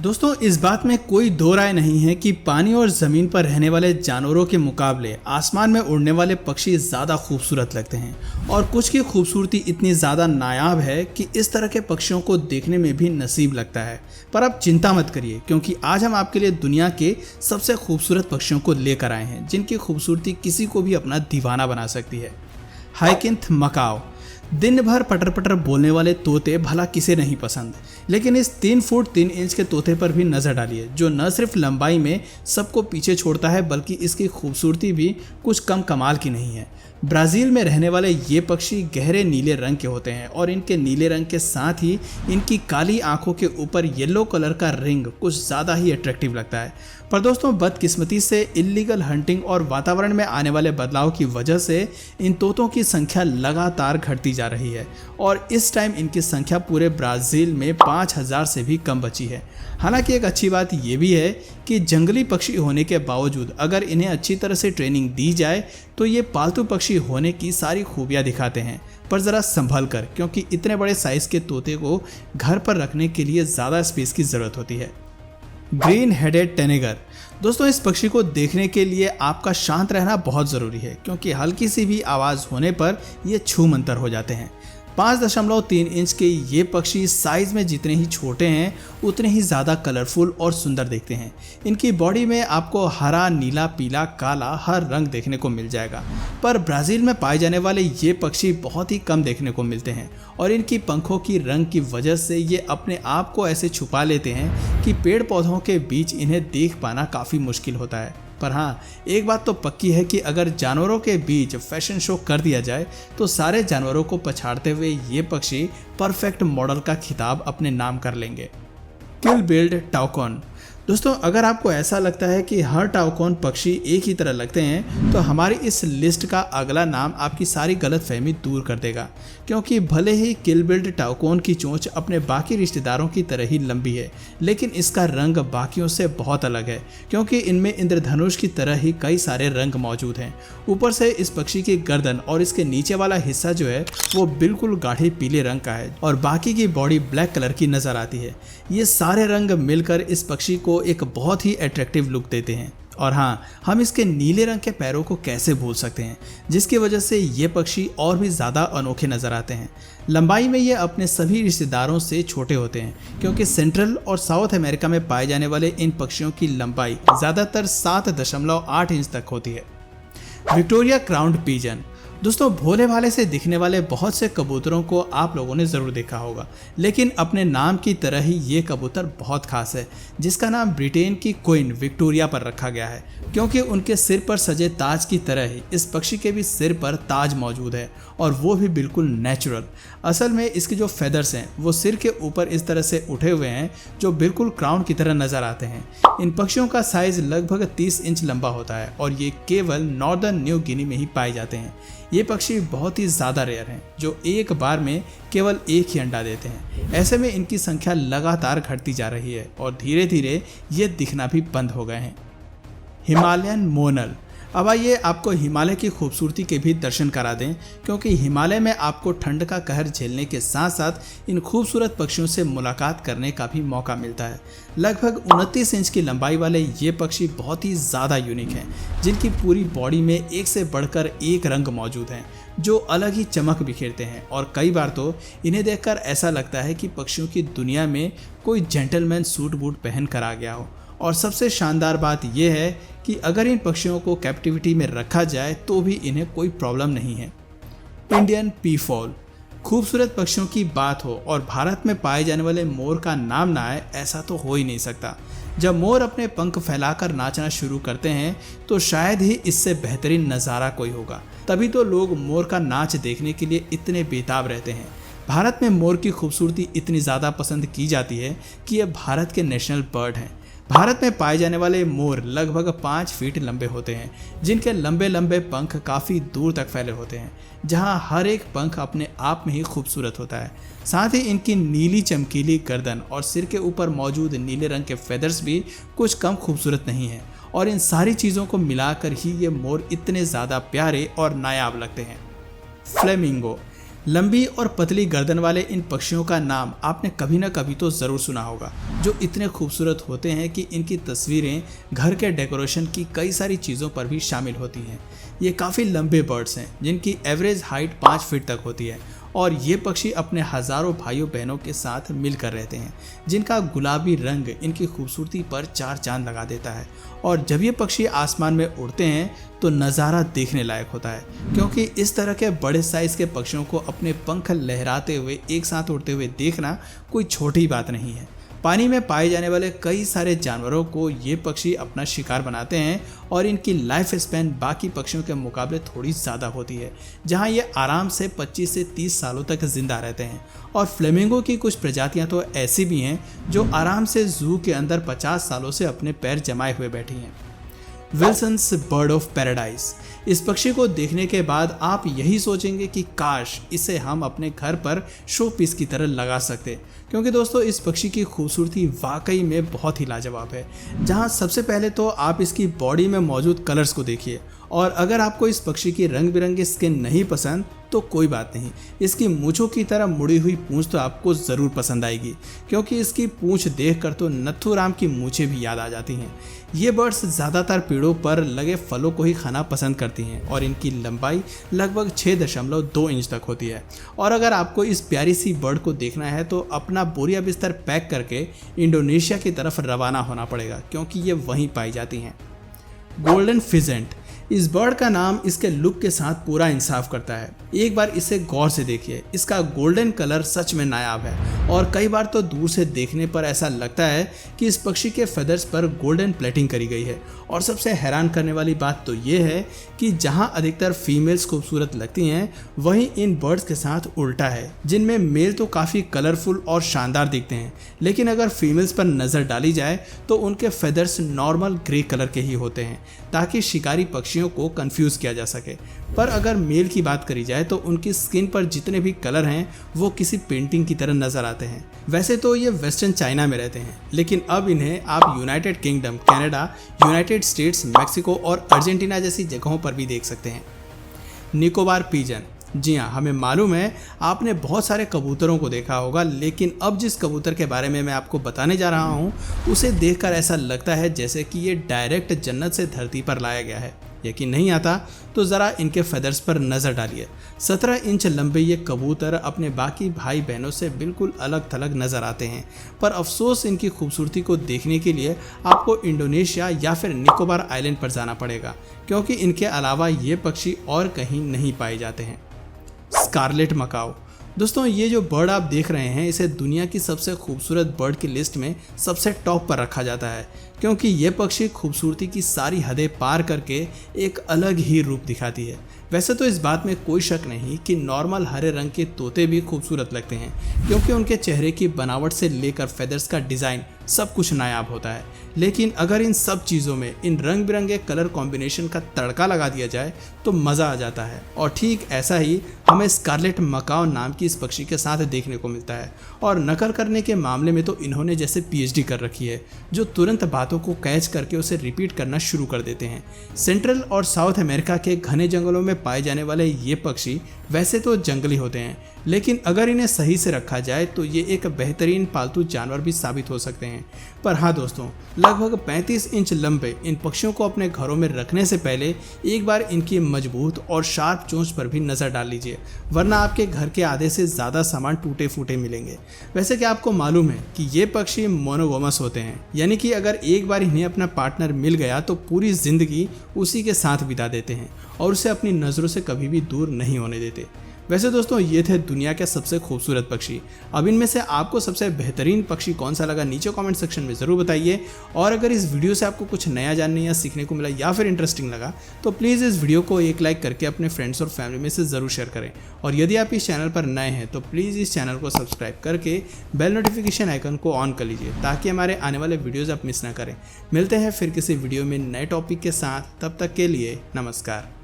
दोस्तों, इस बात में कोई दो राय नहीं है कि पानी और ज़मीन पर रहने वाले जानवरों के मुकाबले आसमान में उड़ने वाले पक्षी ज़्यादा खूबसूरत लगते हैं और कुछ की खूबसूरती इतनी ज़्यादा नायाब है कि इस तरह के पक्षियों को देखने में भी नसीब लगता है। पर आप चिंता मत करिए, क्योंकि आज हम आपके लिए दुनिया के सबसे खूबसूरत पक्षियों को लेकर आए हैं जिनकी खूबसूरती किसी को भी अपना दीवाना बना सकती है। हाइकिन्थ मकाओ। दिन भर पटर पटर बोलने वाले तोते भला किसे नहीं पसंद, लेकिन इस 3 फुट 3 इंच के तोते पर भी नज़र डालिए, जो न सिर्फ लंबाई में सबको पीछे छोड़ता है बल्कि इसकी खूबसूरती भी कुछ कम कमाल की नहीं है। ब्राज़ील में रहने वाले ये पक्षी गहरे नीले रंग के होते हैं और इनके नीले रंग के साथ ही इनकी काली आंखों के ऊपर येलो कलर का रिंग कुछ ज़्यादा ही अट्रैक्टिव लगता है। पर दोस्तों, बदकिस्मती से इल्लीगल हंटिंग और वातावरण में आने वाले बदलाव की वजह से इन तोतों की संख्या लगातार घटती जा रही है और इस टाइम इनकी संख्या पूरे ब्राज़ील में 5000 से भी कम बची है। हालांकि एक अच्छी बात यह भी है कि जंगली पक्षी होने के बावजूद अगर इन्हें अच्छी तरह से ट्रेनिंग दी जाए तो ये पालतू पक्षी होने की सारी खूबियां दिखाते हैं, पर ज़रा संभल कर, क्योंकि इतने बड़े साइज़ के तोते को घर पर रखने के लिए ज़्यादा स्पेस की ज़रूरत होती है। Green headed tanager. दोस्तों, इस पक्षी को देखने के लिए आपका शांत रहना बहुत ज़रूरी है, क्योंकि हल्की सी भी आवाज़ होने पर ये छू मंतर हो जाते हैं। 5.3 इंच के ये पक्षी साइज़ में जितने ही छोटे हैं उतने ही ज़्यादा कलरफुल और सुंदर दिखते हैं। इनकी बॉडी में आपको हरा, नीला, पीला, काला हर रंग देखने को मिल जाएगा। पर ब्राज़ील में पाए जाने वाले ये पक्षी बहुत ही कम देखने को मिलते हैं और इनकी पंखों की रंग की वजह से ये अपने आप को ऐसे छुपा लेते हैं कि पेड़ पौधों के बीच इन्हें देख पाना काफ़ी मुश्किल होता है। पर हाँ, एक बात तो पक्की है कि अगर जानवरों के बीच फैशन शो कर दिया जाए तो सारे जानवरों को पछाड़ते हुए ये पक्षी परफेक्ट मॉडल का खिताब अपने नाम कर लेंगे। किल बिल्ड टाउकॉन। दोस्तों, अगर आपको ऐसा लगता है कि हर टाउकॉन पक्षी एक ही तरह लगते हैं तो हमारी इस लिस्ट का अगला नाम आपकी सारी गलतफहमी दूर कर देगा, क्योंकि भले ही किल बिल्ड टाउकॉन की चोंच अपने बाकी रिश्तेदारों की तरह ही लंबी है, लेकिन इसका रंग बाकियों से बहुत अलग है, क्योंकि इनमें इंद्रधनुष की तरह ही कई सारे रंग मौजूद हैं। ऊपर से इस पक्षी की गर्दन और इसके नीचे वाला हिस्सा जो है वो बिल्कुल गाढ़े पीले रंग का है और बाकी की बॉडी ब्लैक कलर की नजर आती है। ये सारे रंग मिलकर इस पक्षी को एक बहुत ही अट्रैक्टिव लुक देते हैं। और हाँ, हम इसके नीले रंग के पैरों को कैसे भूल सकते हैं, जिसकी वजह से ये पक्षी और भी ज़्यादा अनोखे नज़र आते हैं। लंबाई में ये अपने सभी रिश्तेदारों से छोटे होते हैं, क्योंकि सेंट्रल और साउथ अमेरिका में पाए जाने वाले इन पक्षियों की लंबाई ज़्यादातर 7.8 इंच तक होती है। Victoria crowned pigeon. दोस्तों, भोले भाले से दिखने वाले बहुत से कबूतरों को आप लोगों ने ज़रूर देखा होगा, लेकिन अपने नाम की तरह ही ये कबूतर बहुत खास है, जिसका नाम ब्रिटेन की क्वीन विक्टोरिया पर रखा गया है, क्योंकि उनके सिर पर सजे ताज की तरह ही इस पक्षी के भी सिर पर ताज मौजूद है और वो भी बिल्कुल नेचुरल। असल में इसके जो फेदर्स हैं वो सिर के ऊपर इस तरह से उठे हुए हैं जो बिल्कुल क्राउन की तरह नज़र आते हैं। इन पक्षियों का साइज़ लगभग 30 इंच लंबा होता है और ये केवल नॉर्दर्न न्यू गिनी में ही पाए जाते हैं। ये पक्षी बहुत ही ज़्यादा रेयर हैं, जो एक बार में केवल एक ही अंडा देते हैं। ऐसे में इनकी संख्या लगातार घटती जा रही है और धीरे धीरे ये दिखना भी बंद हो गए हैं। हिमालयन मोनल। अब आइए आपको हिमालय की खूबसूरती के भी दर्शन करा दें, क्योंकि हिमालय में आपको ठंड का कहर झेलने के साथ साथ इन खूबसूरत पक्षियों से मुलाकात करने का भी मौका मिलता है। लगभग 29 इंच की लंबाई वाले ये पक्षी बहुत ही ज़्यादा यूनिक हैं, जिनकी पूरी बॉडी में एक से बढ़कर एक रंग मौजूद हैं जो अलग ही चमक बिखेरते हैं और कई बार तो इन्हें देखकर ऐसा लगता है कि पक्षियों की दुनिया में कोई जेंटलमैन सूट बूट पहन कर आ गया हो। और सबसे शानदार बात यह है कि अगर इन पक्षियों को कैप्टिविटी में रखा जाए तो भी इन्हें कोई प्रॉब्लम नहीं है। Indian peafowl. खूबसूरत पक्षियों की बात हो और भारत में पाए जाने वाले मोर का नाम ना आए, ऐसा तो हो ही नहीं सकता। जब मोर अपने पंख फैलाकर नाचना शुरू करते हैं तो शायद ही इससे बेहतरीन नज़ारा कोई होगा, तभी तो लोग मोर का नाच देखने के लिए इतने बेताब रहते हैं। भारत में मोर की खूबसूरती इतनी ज़्यादा पसंद की जाती है कि यह भारत के नेशनल बर्ड हैं। भारत में पाए जाने वाले मोर लगभग 5 फीट लंबे होते हैं, जिनके लंबे लंबे पंख काफ़ी दूर तक फैले होते हैं, जहां हर एक पंख अपने आप में ही खूबसूरत होता है। साथ ही इनकी नीली चमकीली गर्दन और सिर के ऊपर मौजूद नीले रंग के फेदर्स भी कुछ कम खूबसूरत नहीं हैं और इन सारी चीज़ों को मिलाकर ही ये मोर इतने ज़्यादा प्यारे और नायाब लगते हैं। फ्लेमिंगो। लंबी और पतली गर्दन वाले इन पक्षियों का नाम आपने कभी ना कभी तो ज़रूर सुना होगा, जो इतने खूबसूरत होते हैं कि इनकी तस्वीरें घर के डेकोरेशन की कई सारी चीज़ों पर भी शामिल होती हैं। ये काफ़ी लंबे बर्ड्स हैं जिनकी एवरेज हाइट 5 फीट तक होती है और ये पक्षी अपने हज़ारों भाइयों बहनों के साथ मिलकर रहते हैं, जिनका गुलाबी रंग इनकी खूबसूरती पर चार चांद लगा देता है। और जब ये पक्षी आसमान में उड़ते हैं तो नज़ारा देखने लायक होता है, क्योंकि इस तरह के बड़े साइज़ के पक्षियों को अपने पंख लहराते हुए एक साथ उड़ते हुए देखना कोई छोटी बात नहीं है। पानी में पाए जाने वाले कई सारे जानवरों को ये पक्षी अपना शिकार बनाते हैं और इनकी लाइफ स्पैन बाकी पक्षियों के मुकाबले थोड़ी ज़्यादा होती है, जहां ये आराम से 25 से 30 सालों तक जिंदा रहते हैं। और फ्लेमिंगो की कुछ प्रजातियां तो ऐसी भी हैं जो आराम से जू के अंदर 50 सालों से अपने पैर जमाए हुए बैठी हैं। विल्सन्स बर्ड ऑफ पैराडाइज, इस पक्षी को देखने के बाद आप यही सोचेंगे कि काश इसे हम अपने घर पर शो पीस की तरह लगा सकते, क्योंकि दोस्तों इस पक्षी की खूबसूरती वाकई में बहुत ही लाजवाब है। जहां सबसे पहले तो आप इसकी बॉडी में मौजूद कलर्स को देखिए, और अगर आपको इस पक्षी की रंग बिरंगी स्किन नहीं पसंद तो कोई बात नहीं, इसकी मूंछों की तरह मुड़ी हुई पूंछ तो आपको ज़रूर पसंद आएगी, क्योंकि इसकी पूंछ देखकर तो नथुराम की मूंछें भी याद आ जाती हैं। ये बर्ड्स ज़्यादातर पेड़ों पर लगे फलों को ही खाना पसंद करती हैं और इनकी लंबाई लगभग 6.2 इंच तक होती है। और अगर आपको इस प्यारी सी बर्ड को देखना है तो अपना बोरिया बिस्तर पैक करके इंडोनेशिया की तरफ रवाना होना पड़ेगा, क्योंकि ये वहीं पाई जाती हैं। गोल्डन फिजेंट, इस बर्ड का नाम इसके लुक के साथ पूरा इंसाफ करता है। एक बार इसे गौर से देखिए, इसका गोल्डन कलर सच में नायाब है और कई बार तो दूर से देखने पर ऐसा लगता है कि इस पक्षी के फेदर्स पर गोल्डन प्लेटिंग करी गई है। और सबसे हैरान करने वाली बात तो ये है कि जहां अधिकतर फीमेल्स खूबसूरत लगती हैं, वहीं इन बर्ड्स के साथ उल्टा है, जिनमें मेल तो काफ़ी कलरफुल और शानदार दिखते हैं, लेकिन अगर फीमेल्स पर नज़र डाली जाए तो उनके फेदर्स नॉर्मल ग्रे कलर के ही होते हैं, ताकि शिकारी पक्षियों को कंफ्यूज किया जा सके। पर अगर मेल की बात करी जाए तो उनकी स्किन पर जितने भी कलर हैं वो किसी पेंटिंग की तरह नजर आते हैं। वैसे तो ये वेस्टर्न चाइना में रहते हैं, लेकिन अब इन्हें आप United kingdom, Canada, United states, Mexico और अर्जेंटीना जैसी जगहों पर भी देख सकते हैं। निकोबार पीजन, जी हाँ, हमें मालूम है आपने बहुत सारे कबूतरों को देखा होगा, लेकिन अब जिस कबूतर के बारे में मैं आपको बताने जा रहा हूँ उसे देखकर ऐसा लगता है जैसे कि ये डायरेक्ट जन्नत से धरती पर लाया गया है। यकीन नहीं आता तो ज़रा इनके फेदर्स पर नज़र डालिए। 17 इंच लंबे ये कबूतर अपने बाकी भाई बहनों से बिल्कुल अलग थलग नज़र आते हैं, पर अफसोस इनकी खूबसूरती को देखने के लिए आपको इंडोनेशिया या फिर निकोबार आइलैंड पर जाना पड़ेगा, क्योंकि इनके अलावा ये पक्षी और कहीं नहीं पाए जाते हैं। स्कारलेट मकाओ, दोस्तों ये जो बर्ड आप देख रहे हैं इसे दुनिया की सबसे खूबसूरत बर्ड की लिस्ट में सबसे टॉप पर रखा जाता है, क्योंकि ये पक्षी खूबसूरती की सारी हदें पार करके एक अलग ही रूप दिखाती है। वैसे तो इस बात में कोई शक नहीं कि नॉर्मल हरे रंग के तोते भी खूबसूरत लगते हैं, क्योंकि उनके चेहरे की बनावट से लेकर फेदर्स का डिज़ाइन सब कुछ नायाब होता है। लेकिन अगर इन सब चीज़ों में इन रंग बिरंगे कलर कॉम्बिनेशन का तड़का लगा दिया जाए तो मज़ा आ जाता है। और ठीक ऐसा ही हमें स्कारलेट मकाओ नाम की इस पक्षी के साथ देखने को मिलता है। और नकल करने के मामले में तो इन्होंने जैसे PhD कर रखी है, जो तुरंत बातों को कैच करके उसे रिपीट करना शुरू कर देते हैं। सेंट्रल और साउथ अमेरिका के घने जंगलों में पाए जाने वाले ये पक्षी वैसे तो जंगली होते हैं, लेकिन अगर इन्हें सही से रखा जाए तो ये एक बेहतरीन पालतू जानवर भी साबित हो सकते हैं। पर हाँ दोस्तों, लगभग 35 इंच लंबे इन पक्षियों को अपने घरों में रखने से पहले एक बार इनकी मजबूत और शार्प चोंच पर भी नज़र डाल लीजिए, वरना आपके घर के आधे से ज़्यादा सामान टूटे फूटे मिलेंगे। वैसे क्या आपको मालूम है कि ये पक्षी मोनोगोमस होते हैं, यानी कि अगर एक बार इन्हें अपना पार्टनर मिल गया तो पूरी ज़िंदगी उसी के साथ बिता देते हैं और उसे अपनी नज़रों से कभी भी दूर नहीं होने देते। वैसे दोस्तों ये थे दुनिया के सबसे खूबसूरत पक्षी। अब इनमें से आपको सबसे बेहतरीन पक्षी कौन सा लगा नीचे कमेंट सेक्शन में ज़रूर बताइए। और अगर इस वीडियो से आपको कुछ नया जानने या सीखने को मिला या फिर इंटरेस्टिंग लगा तो प्लीज़ इस वीडियो को एक लाइक करके अपने फ्रेंड्स और फैमिली में से ज़रूर शेयर करें। और यदि आप इस चैनल पर नए हैं तो प्लीज़ इस चैनल को सब्सक्राइब करके बेल नोटिफिकेशन आइकन को ऑन कर लीजिए, ताकि हमारे आने वाले वीडियोज़ आप मिस ना करें। मिलते हैं फिर किसी वीडियो में नए टॉपिक के साथ, तब तक के लिए नमस्कार।